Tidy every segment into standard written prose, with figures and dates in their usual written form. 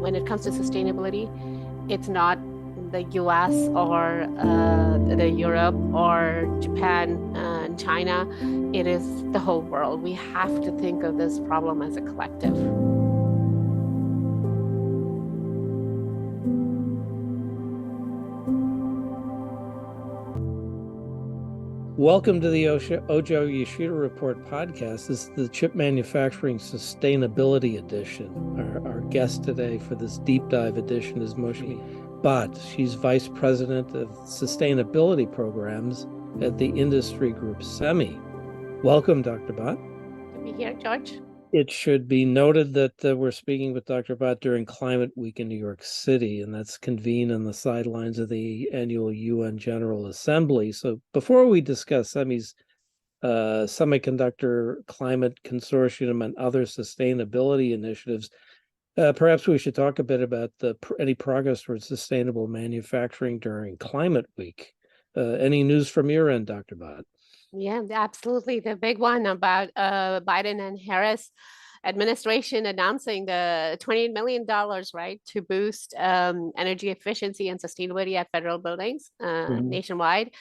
when it comes to sustainability, it's not the US or the Europe or Japan and China. It is the whole world. We have to think of this problem as a collective. Welcome to the Ojo-Yoshida Report podcast. This is the Chip Manufacturing Sustainability Edition. Our guest today for this deep dive edition is Mousumi Bhat. She's Vice President of Sustainability Programs at the industry group Semi. Welcome, Dr. Bhat. To be here, George. It should be noted that we're speaking with Dr. Bhat during Climate Week in New York City, and that's convened on the sidelines of the annual UN General Assembly. So before we discuss SEMI's Semiconductor Climate Consortium and other sustainability initiatives, perhaps we should talk a bit about any progress towards sustainable manufacturing during Climate Week. Any news from your end, Dr. Bhat? Yeah, absolutely. The big one about Biden and Harris administration announcing the $28 million, right, to boost energy efficiency and sustainability at federal buildings nationwide.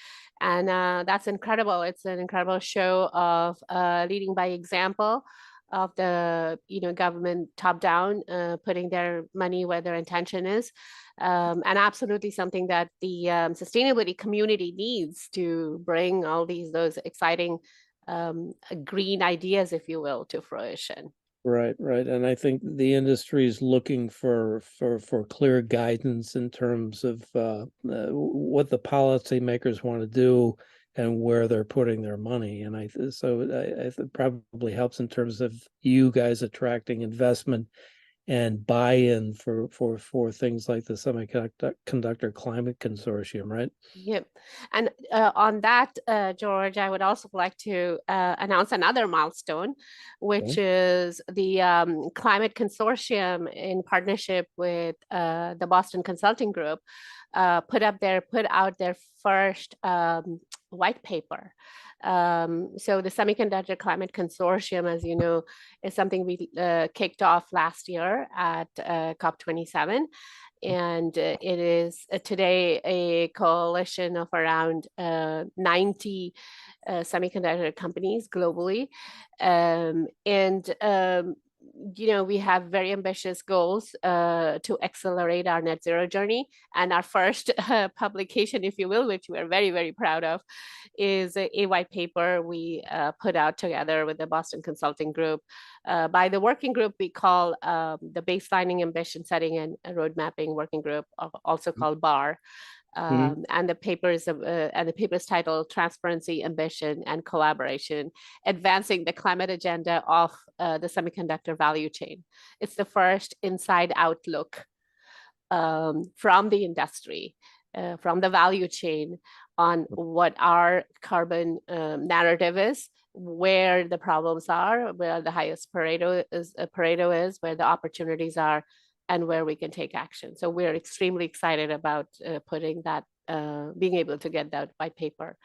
And that's incredible. It's an incredible show of leading by example of the government top down, putting their money where their intention is. And absolutely something that the sustainability community needs to bring all those exciting green ideas, if you will, to fruition. Right. And I think the industry is looking for clear guidance in terms of what the policymakers want to do and where they're putting their money. And I it probably helps in terms of you guys attracting investment and buy-in for things like the Semiconductor Climate Consortium, right? Yep. And on that, George, I would also like to announce another milestone, which is the Climate Consortium in partnership with the Boston Consulting Group put out their first white paper. So the Semiconductor Climate Consortium, as you know, is something we kicked off last year at COP27. And it is today a coalition of around 90 semiconductor companies globally. We have very ambitious goals to accelerate our net zero journey. And our first publication, if you will, which we are very, very proud of, is a white paper we put out together with the Boston Consulting Group by the working group we call the Baselining Ambition Setting and Road Mapping Working Group, also called BAR. And the paper is titled Transparency, Ambition, and Collaboration, Advancing the Climate Agenda of the Semiconductor Value Chain. It's the first inside-out look from the industry, from the value chain, on what our carbon narrative is, where the problems are, where the highest Pareto is, where the opportunities are, and where we can take action. So we're extremely excited about putting that, being able to get that white paper.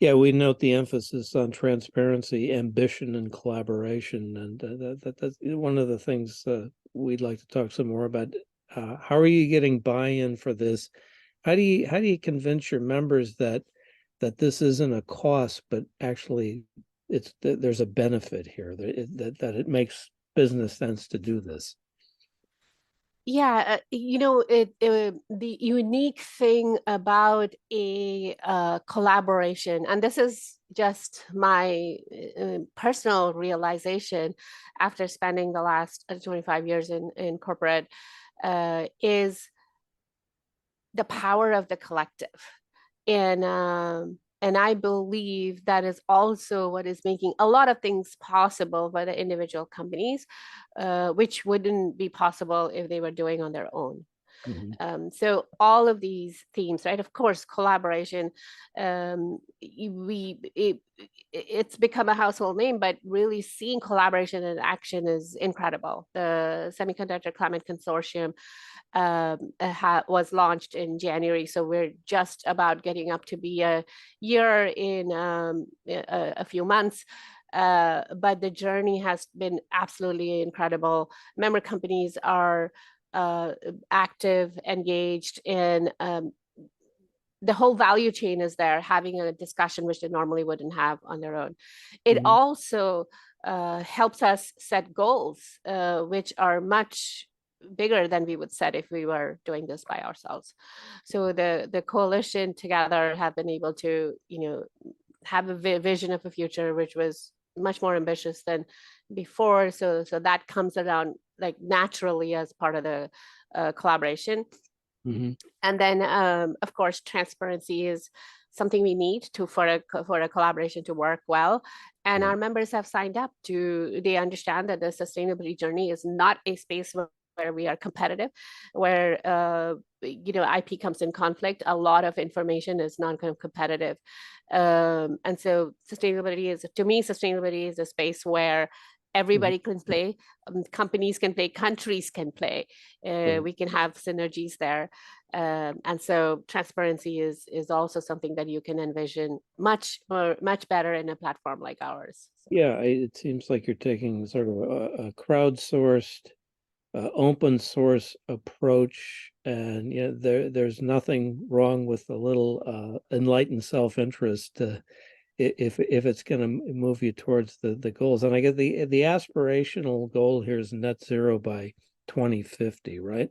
Yeah, we note the emphasis on transparency, ambition, and collaboration, and that's one of the things we'd like to talk some more about. How are you getting buy-in for this? How do you convince your members that this isn't a cost, but actually there's a benefit here, that it makes business sense to do this? Yeah, the unique thing about a collaboration, and this is just my personal realization after spending the last 25 years in corporate, is the power of the collective. And I believe that is also what is making a lot of things possible for the individual companies, which wouldn't be possible if they were doing on their own. So all of these themes, right? Of course, collaboration, it's become a household name, but really seeing collaboration in action is incredible. The Semiconductor Climate Consortium was launched in January, so we're just about getting up to be a year in a few months. but the journey has been absolutely incredible. Member companies are active, engaged in the whole value chain is there, having a discussion which they normally wouldn't have on their own. It also helps us set goals, which are much bigger than we would set if we were doing this by ourselves. So the coalition together have been able to, have a vision of a future which was much more ambitious than before. So that comes around like naturally as part of the collaboration. And then, of course, transparency is something we need to for a collaboration to work well. And our members have signed up to. They understand that the sustainability journey is not a space where we are competitive, where IP comes in conflict. A lot of information is non-competitive, and so sustainability is a space where everybody can play, companies can play, countries can play. We can have synergies there. And so transparency is also something that you can envision much better in a platform like ours. Yeah, it seems like you're taking sort of a crowdsourced, open source approach, and there's nothing wrong with a little enlightened self-interest if it's going to move you towards the goals. And I get the aspirational goal here is net zero by 2050, right?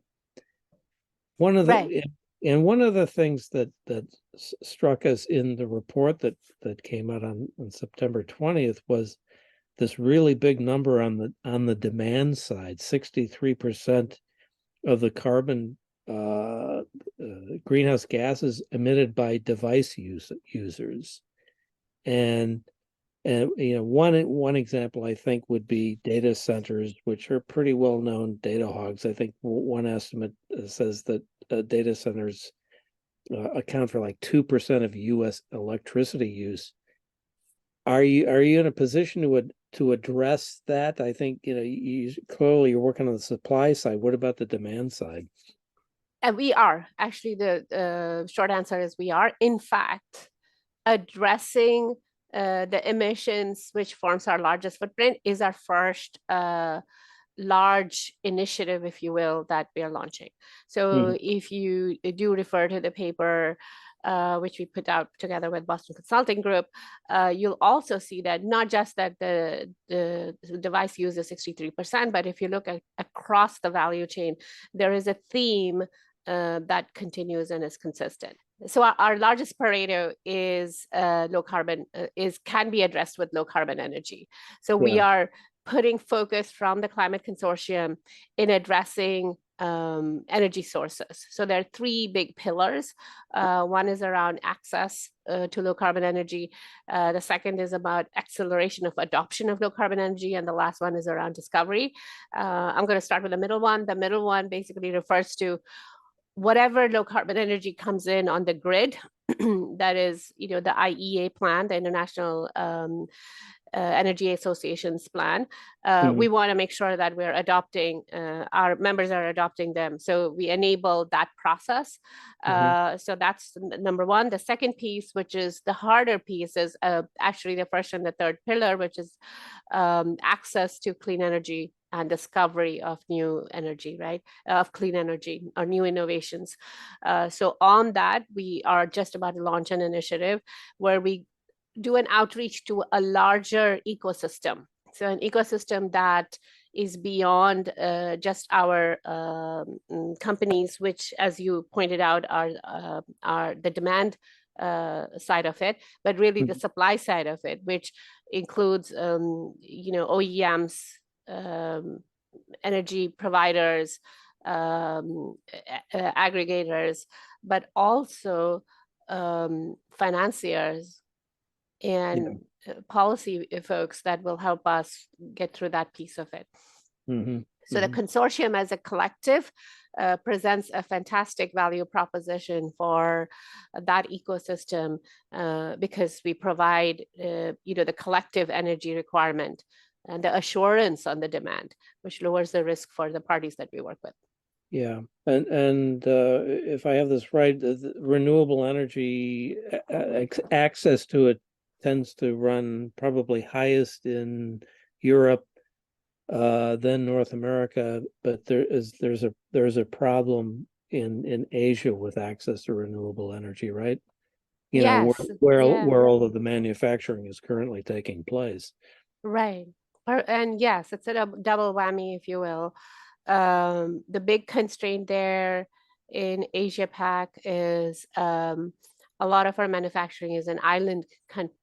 One of the things that struck us in the report that came out on September 20th was this really big number on the demand side. 63% of the carbon greenhouse gases emitted by device users. And one example I think would be data centers, which are pretty well known data hogs. I think one estimate says that data centers account for like 2% of U.S. electricity use. Are you in a position to address that? I think clearly you're working on the supply side. What about the demand side? And we are actually, the short answer is we are. In fact, addressing the emissions, which forms our largest footprint, is our first large initiative, if you will, that we are launching. So if you do refer to the paper, which we put out together with Boston Consulting Group, you'll also see that not just that the device uses 63%, but if you look across the value chain, there is a theme that continues and is consistent. So our largest Pareto is low carbon, can be addressed with low carbon energy. So we are putting focus from the Climate Consortium in addressing energy sources. So there are three big pillars. One is around access to low carbon energy. The second is about acceleration of adoption of low carbon energy. And the last one is around discovery. I'm going to start with the middle one. The middle one basically refers to whatever low carbon energy comes in on the grid. That is, the IEA plan, the International Energy Association's plan. We want to make sure that we're adopting, our members are adopting them. So we enable that process. So that's number one. The second piece, which is the harder piece, is actually the first and the third pillar, which is access to clean energy and discovery of new energy, right? Of clean energy or new innovations. So on that, we are just about to launch an initiative where we do an outreach to a larger ecosystem. So an ecosystem that is beyond just our companies, which, as you pointed out, are the demand side of it, but really the supply side of it, which includes, OEMs, energy providers, aggregators, but also financiers and policy folks that will help us get through that piece of it. So the consortium as a collective presents a fantastic value proposition for that ecosystem because we provide, the collective energy requirement and the assurance on the demand, which lowers the risk for the parties that we work with. Yeah, and if I have this right, the renewable energy access to it tends to run probably highest in Europe, then North America, but there's a problem in Asia with access to renewable energy, right? You know, Yes, yeah, where all of the manufacturing is currently taking place. right. And yes, it's a double whammy, if you will. The big constraint there in Asia Pac is a lot of our manufacturing is in island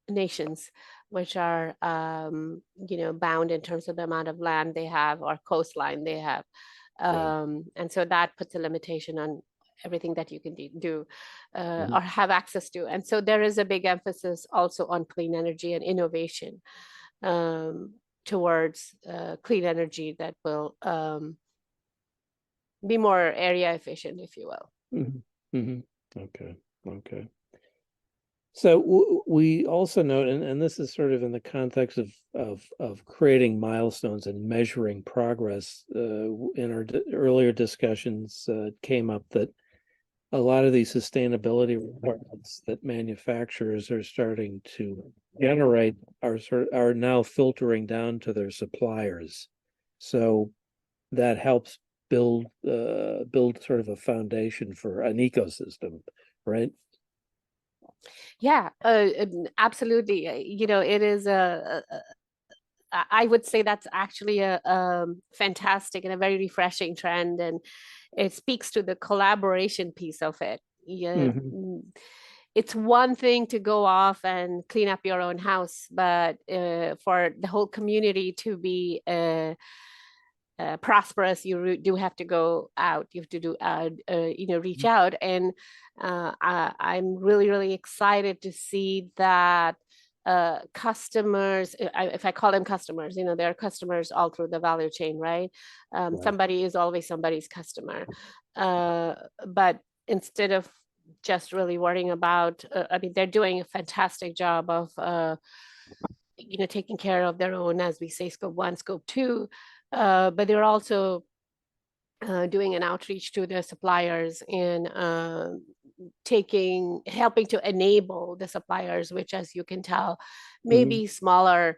nations, which are bound in terms of the amount of land they have or coastline they have. Right. And so that puts a limitation on everything that you can do Mhm. or have access to. And so there is a big emphasis also on clean energy and innovation um, towards clean energy that will be more area efficient, if you will. Mhm. Mhm. Okay. Okay. So we also note, and this is sort of in the context of creating milestones and measuring progress. In our earlier discussions, came up that a lot of these sustainability requirements that manufacturers are starting to generate are now filtering down to their suppliers. So that helps build sort of a foundation for an ecosystem, right? Yeah, absolutely. It is I would say that's actually a fantastic and a very refreshing trend, and it speaks to the collaboration piece of it. Yeah, Hmm. it's one thing to go off and clean up your own house, but for the whole community to be prosperous, you do have to go out. You have to do, reach out. And I'm really, really excited to see that customers, if I call them customers, there are customers all through the value chain, right? Right. Somebody is always somebody's customer. But instead of just really worrying about, I mean, they're doing a fantastic job of, taking care of their own, as we say, scope one, scope two, but they're also doing an outreach to the suppliers and helping to enable the suppliers, which, as you can tell, Hmm. maybe smaller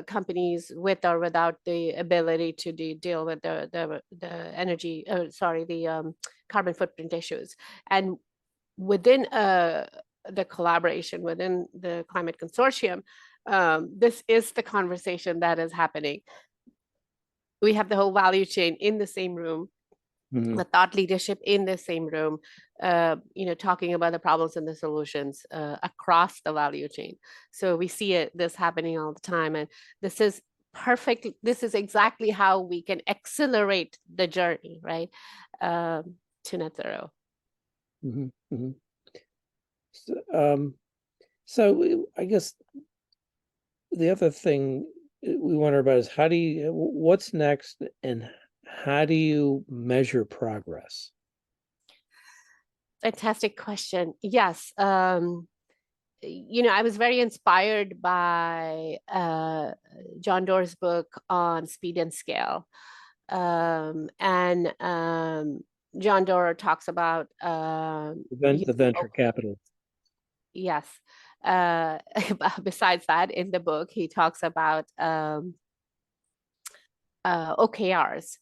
companies with or without the ability to deal with the energy, sorry, the carbon footprint issues. And within the collaboration within the climate consortium, this is the conversation that is happening. We have the whole value chain in the same room, Hmm. the thought leadership in the same room, talking about the problems and the solutions across the value chain. So we see this happening all the time, and this is perfect. This is exactly how we can accelerate the journey, right, to net zero. Hmm. Hmm. So, so I guess the other thing we wonder about is what's next and how do you measure progress? Fantastic question. Yes. I was very inspired by John Doerr's book on speed and scale. And John Doerr talks about, The venture capital. yes. Uh, besides that, in the book, he talks about OKRs,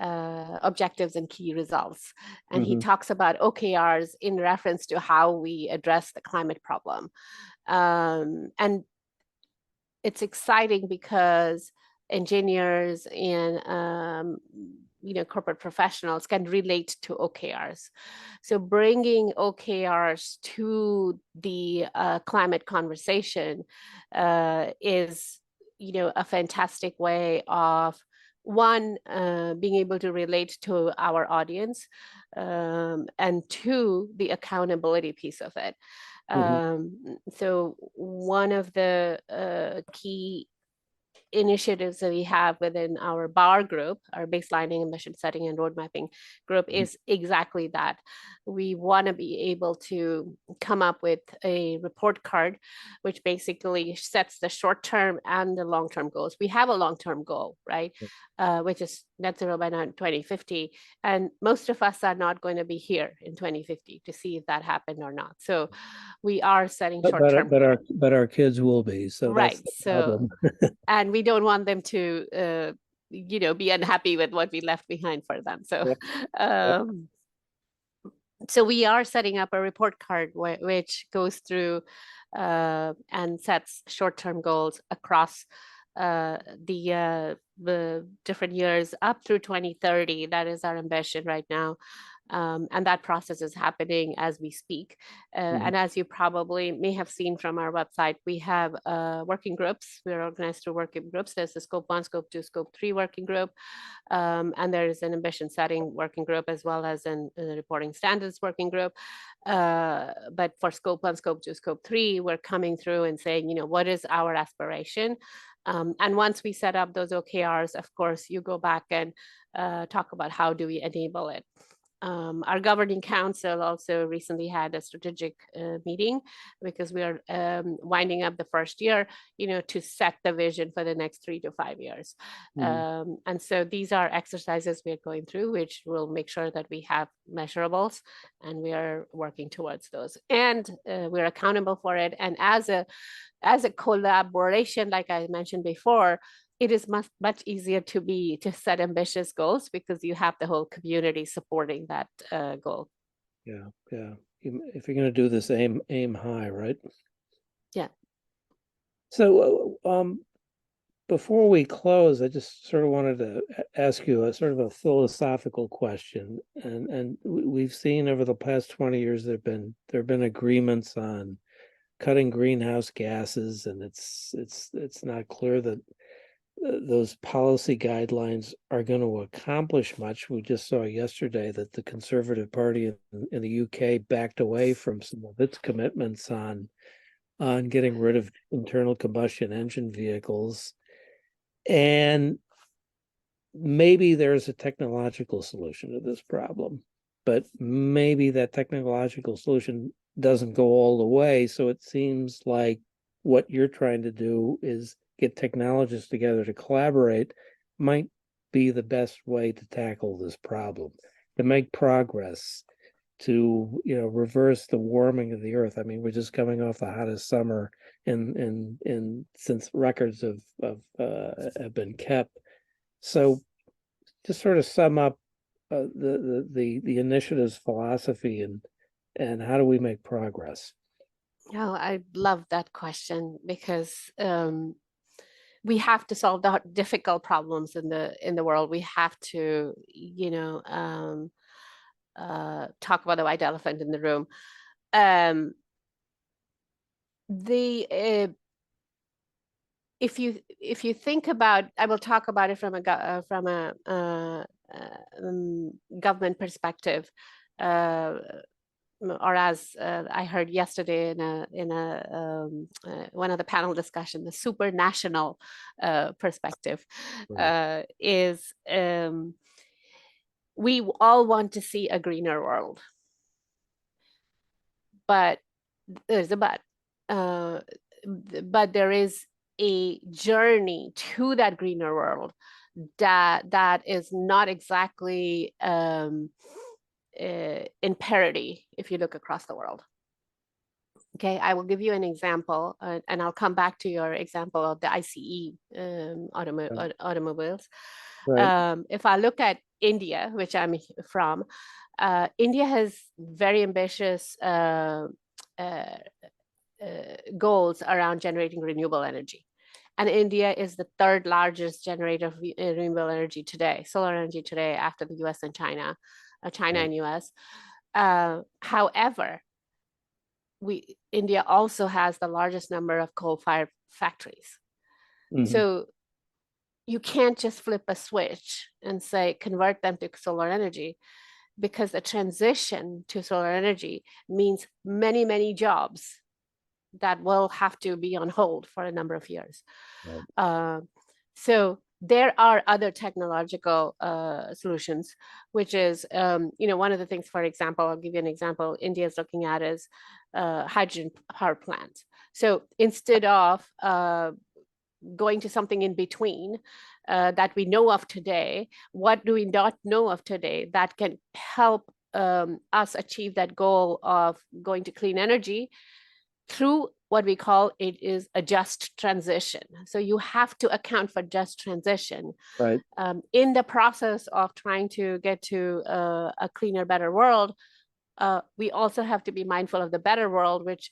objectives and key results. And he Hmm. talks about OKRs in reference to how we address the climate problem. And it's exciting because engineers and corporate professionals can relate to OKRs. So bringing OKRs to the climate conversation is a fantastic way of one, being able to relate to our audience, and two, the accountability piece of it. Hmm. So one of the key initiatives that we have within our BAR group, our baselining, emission setting, and road mapping group, is exactly that. We want to be able to come up with a report card, which basically sets the short-term and the long-term goals. We have a long-term goal, right? Which is net zero by 2050. And most of us are not going to be here in 2050 to see if that happened or not. So we are setting short-term. But our kids will be, so that's Right. the So, problem. and we don't want them to, be unhappy with what we left behind for them. So, Yep. so we are setting up a report card which goes through and sets short-term goals across the different years up through 2030. That is our ambition right now. And that process is happening as we speak. And as you probably may have seen from our website, we have working groups. We're organized through working groups. There's the Scope 1, Scope 2, Scope 3 working group. And there's an ambition setting working group, as well as a reporting standards working group. But for Scope 1, Scope 2, Scope 3, we're coming through and saying, what is our aspiration? And once we set up those OKRs, of course, you go back and talk about how do we enable it. Our governing council also recently had a strategic meeting, because we are winding up the first year, to set the vision for the next 3 to 5 years. And so these are exercises we are going through, which will make sure that we have measurables, and we are working towards those, and we're accountable for it. And as a collaboration, like I mentioned before, it is much easier to set ambitious goals, because you have the whole community supporting that goal. Yeah. If you're going to do this, aim high, right? Yeah. So, before we close, I just sort of wanted to ask you a sort of a philosophical question. And we've seen over the past 20 years there have been agreements on cutting greenhouse gases, and it's not clear that those policy guidelines are going to accomplish much. We just saw yesterday that the Conservative Party in the UK backed away from some of its commitments on getting rid of internal combustion engine vehicles. And maybe there's a technological solution to this problem, but maybe that technological solution doesn't go all the way. So it seems like what you're trying to do is get technologists together to collaborate might be the best way to tackle this problem, to make progress, to reverse the warming of the earth. I mean, we're just coming off the hottest summer in since records have been kept. So just sort of sum up the initiative's philosophy and how do we make progress? Oh, I love that question, because we have to solve the difficult problems in the world. We have to, talk about the white elephant in the room. If you think about, I will talk about it from a government perspective, or as I heard yesterday in one of the panel discussion, the supranational perspective. Right. Is we all want to see a greener world, but there's a but there is a journey to that greener world that is not exactly in parity if you look across the world. Okay, I will give you an example, and I'll come back to your example of the ICE automobiles. Right. If I look at India, which I'm from, India has very ambitious goals around generating renewable energy. And India is the third largest generator of renewable energy today, solar energy today, after the US and China, and US. However, India also has the largest number of coal-fired factories. So you can't just flip a switch and say, convert them to solar energy, because the transition to solar energy means many, many jobs that will have to be on hold for a number of years. Right. So there are other technological solutions, which is, one of the things, for example, I'll give you an example, India is looking at is hydrogen power plants. So instead of going to something in between that we know of today, what do we not know of today that can help us achieve that goal of going to clean energy through what we call it is a just transition. So you have to account for just transition. Right. In the process of trying to get to a cleaner, better world, we also have to be mindful of the better world, which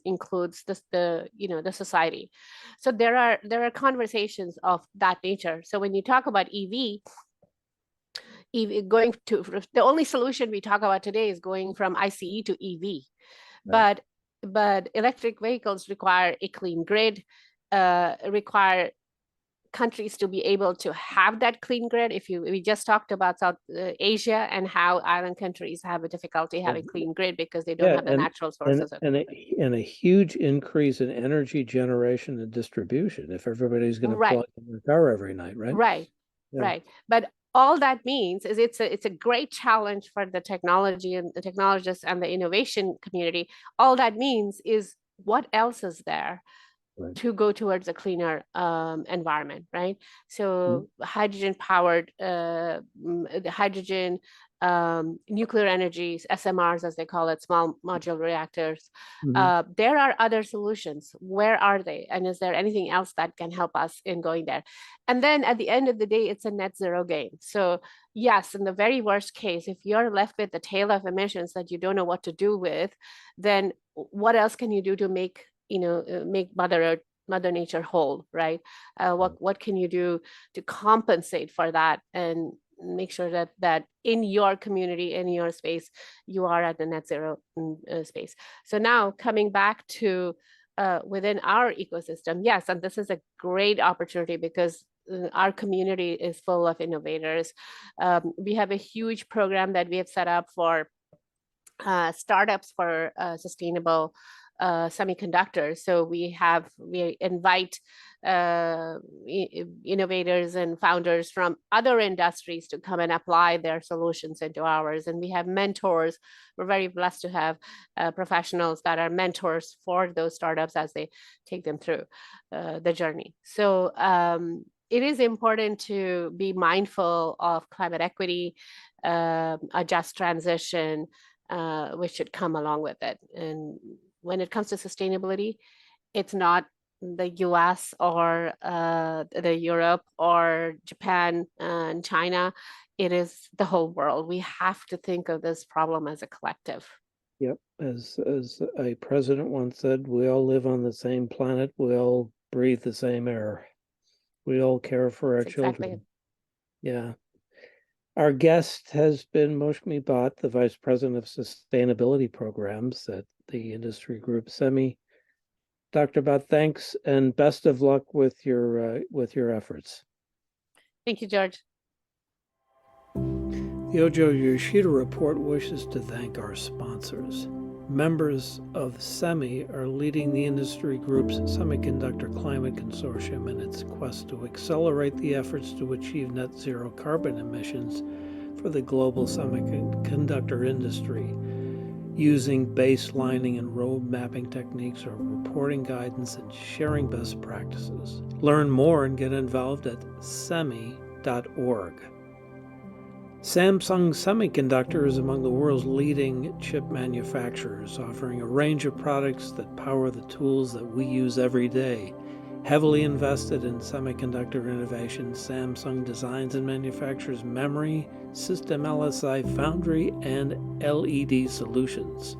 includes the society. So there are conversations of that nature. So when you talk about EV going to, the only solution we talk about today is going from ICE to EV, Right. but electric vehicles require a clean grid, require countries to be able to have that clean grid. We just talked about South Asia and how island countries have a difficulty having clean grid because they don't Yeah, have the natural sources of and a huge increase in energy generation and distribution if everybody's going to right, plug in their car every night, right? right, Yeah. right. But all that means is it's a great challenge for the technology and the technologists and the innovation community. All that means is what else is there Right. to go towards a cleaner environment, right? So hydrogen powered, the hydrogen, nuclear energies, SMRs as they call it, small modular reactors. There are other solutions. Where are they? And is there anything else that can help us in going there? And then at the end of the day, it's a net zero game. So yes, in the very worst case, if you're left with the tail of emissions that you don't know what to do with, then what else can you do to make make Mother Nature whole, right? What can you do to compensate for that and make sure that in your community, in your space, you are at the net zero space. So now coming back to within our ecosystem, yes, and this is a great opportunity because our community is full of innovators. We have a huge program that we have set up for startups for sustainable semiconductors. So we invite innovators and founders from other industries to come and apply their solutions into ours. And we have mentors. We're very blessed to have professionals that are mentors for those startups as they take them through the journey. So it is important to be mindful of climate equity, a just transition, which should come along with it. And when it comes to sustainability, it's not the US or the Europe or Japan and China. It is the whole world. We have to think of this problem as a collective. Yep. As a president once said, we all live on the same planet. We all breathe the same air. We all care for our children. Exactly. Yeah. Our guest has been Mousumi Bhat, the Vice President of Sustainability Programs at the industry group Semi. Dr. Bhat, thanks and best of luck with your efforts. Thank you, George. The Ojo-Yoshida Report wishes to thank our sponsors. Members of Semi are leading the industry group's Semiconductor Climate Consortium in its quest to accelerate the efforts to achieve net zero carbon emissions for the global semiconductor industry, using baselining and road mapping techniques or reporting guidance and sharing best practices. Learn more and get involved at semi.org. Samsung Semiconductor is among the world's leading chip manufacturers, offering a range of products that power the tools that we use every day. Heavily invested in semiconductor innovation, Samsung designs and manufactures memory, system LSI foundry, and LED solutions.